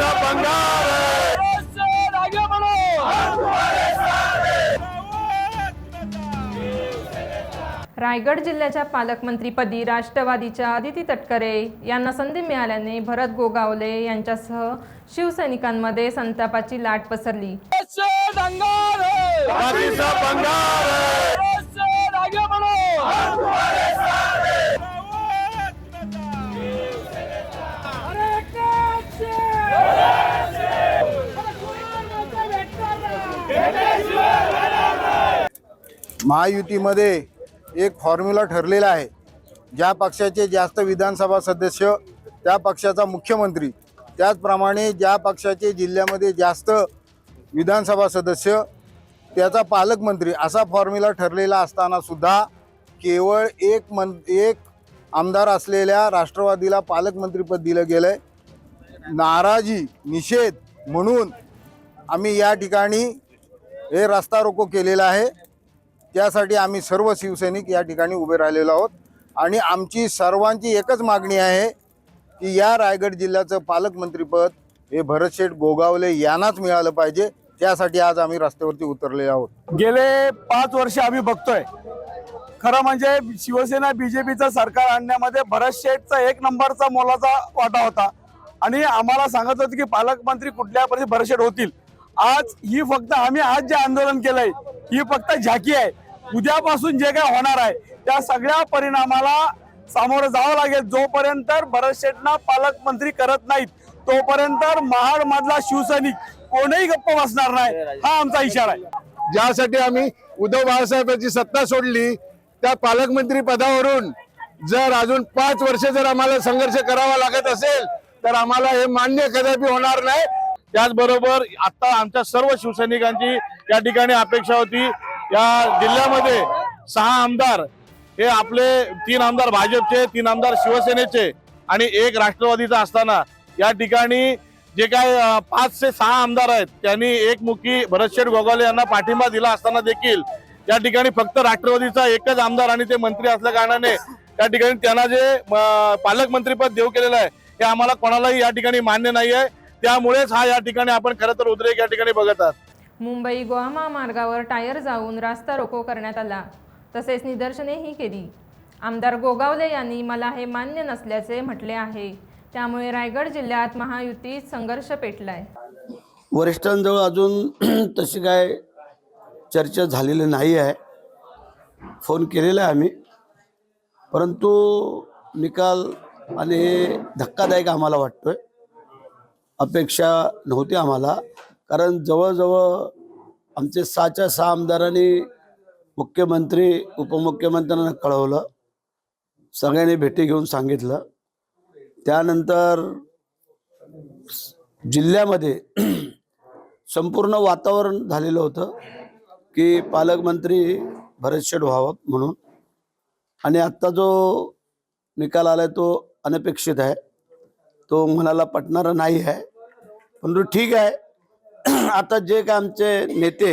सा भंगार है, आगे बढ़ो। रायगड जिल्ह्याच्या पालकमंत्रीपदी राष्ट्रवादीच्या अदिती तटकरे यांना संधी मिळाल्याने भरत गोगावले यांच्यासह शिवसैनिकांमध्ये संतापाची लाट पसरली। दंगार है, जाति सा भंगार है, आगे बढ़ो। महायुतीमध्ये एक फॉर्म्युला ठरलेला आहे। ज्या पक्षाचे जास्त विधानसभा सदस्य त्या पक्षाचा मुख्यमंत्री, त्याचप्रमाणे ज्या पक्षाचे जिल्ह्यामध्ये जास्त विधानसभा सदस्य त्याचा पालकमंत्री, असा फॉर्म्युला ठरलेला असताना सुद्धा केवळ एक आमदार असलेल्या राष्ट्रवादीला पालकमंत्रीपद दिलं गेलं आहे। नाराजी निषेध म्हणून आम्ही या ठिकाणी हे रस्ता रोको केलेला आहे। त्यासाठी आम्ही सर्व शिवसैनिक या ठिकाणी उभे राहिलेलो आहोत आणि आमची सर्वांची एकच मागणी आहे की या रायगड जिल्ह्याचं पालकमंत्रीपद हे भरतशेठ गोगावले यांनाच मिळालं पाहिजे। त्यासाठी आज आम्ही रस्त्यावरती उतरले आहोत। गेले 5 वर्ष आम्ही बघतोय, खरं म्हणजे शिवसेना बीजेपीचं सरकार आणण्यामध्ये भरतशेठचा 1 नंबरचा मोलाचा वाटा होता आणि आम्हाला सांगत होते की पालकमंत्री कुठल्या परिस्थितीत भरतशेठ होतील। आज ही फक्त आम्ही आज जे आंदोलन केलंय ही फक्त झाकी आहे। उद्यापासून जे काय होणार आहे त्या सगळ्या परिणामाला सामोरं जावं लागेल। जोपर्यंत भरतशेठना पालकमंत्री करत नाहीत तोपर्यंत महाड मधला शिवसैनिक कोणीही गप्प बसणार नाही, हा आमचा इशारा आहे। ज्यासाठी आम्ही उद्धव बाळासाहेबांची सत्ता सोडली, त्या पालकमंत्री पदावरून जर अजून 5 वर्ष जर आम्हाला संघर्ष करावा लागत असेल तर आम्हाला हे मान्य कदापि होणार नाही। त्याचबरोबर आता आमच्या सर्व शिवसैनिकांची या ठिकाणी अपेक्षा होती, या जिल्ह्यामध्ये 6 आमदार हे आपले 3 आमदार भाजपचे, 3 आमदार शिवसेनेचे आणि 1 राष्ट्रवादीचा असताना या ठिकाणी जे काय 5 से 6 आमदार आहेत त्यांनी एकमुखी भरतशेठ गोगावले यांना पाठिंबा दिला असताना देखील या ठिकाणी फक्त राष्ट्रवादीचा एकच आमदार आणि ते मंत्री असल्या कारणाने त्या ठिकाणी त्यांना जे पालकमंत्रीपद देऊ केलेलं आहे हे आम्हाला कोणालाही या ठिकाणी मान्य नाही आहे। त्यामुळेच हा या ठिकाणी आपण खरं तर उद्रेक या ठिकाणी बघत आहात। मुंबई गोवा महामार्गावर टायर जाऊन रास्ता रोको करण्यात आला, तसेच निदर्शनेही केली। आमदार गोगावले यांनी मला हे मान्य नसल्याचे म्हटले आहे। त्यामुळे रायगड जिल्ह्यात महायुतीत संघर्ष पेटलाय। वरिष्ठांजवळ अजून तशी काय चर्चा झालेली नाही आहे। फोन केलेला आहे आम्ही, परंतु निकाल आणि हे धक्कादायक आम्हाला वाटतोय। अपेक्षा नव्हती आम्हाला, कारण जवळजवळ आमचे 6च्या 6 आमदारांनी मुख्यमंत्री उपमुख्यमंत्र्यांना कळवलं, सगळ्यांनी भेटी घेऊन सांगितलं। त्यानंतर जिल्ह्यामध्ये संपूर्ण वातावरण झालेलं होतं की पालकमंत्री भरतशेठ व्हावं म्हणून, आणि आत्ता जो निकाल आलाय तो अनपेक्षित आहे, तो मनाला पटणारा नाही आहे। परंतु ठीक आहे, आता जे काय आमचे नेते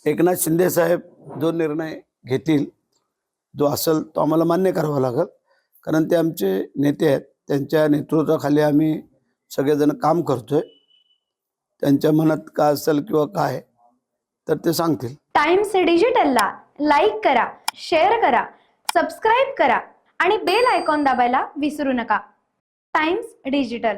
एकनाथ शिंदे साहेब जो निर्णय घेतील, जो असेल तो आम्हाला मान्य करावा लागेल, कारण ते आमचे नेते आहेत। त्यांच्या नेतृत्वाखाली आम्ही सगळेजण काम करतोय। त्यांच्या मनात काय असेल किंवा काय तर ते सांगतील। टाइम्स डिजिटलला लाईक करा, शेअर करा, सबस्क्राईब करा आणि बेल आयकॉन दाबायला विसरू नका। Times digital.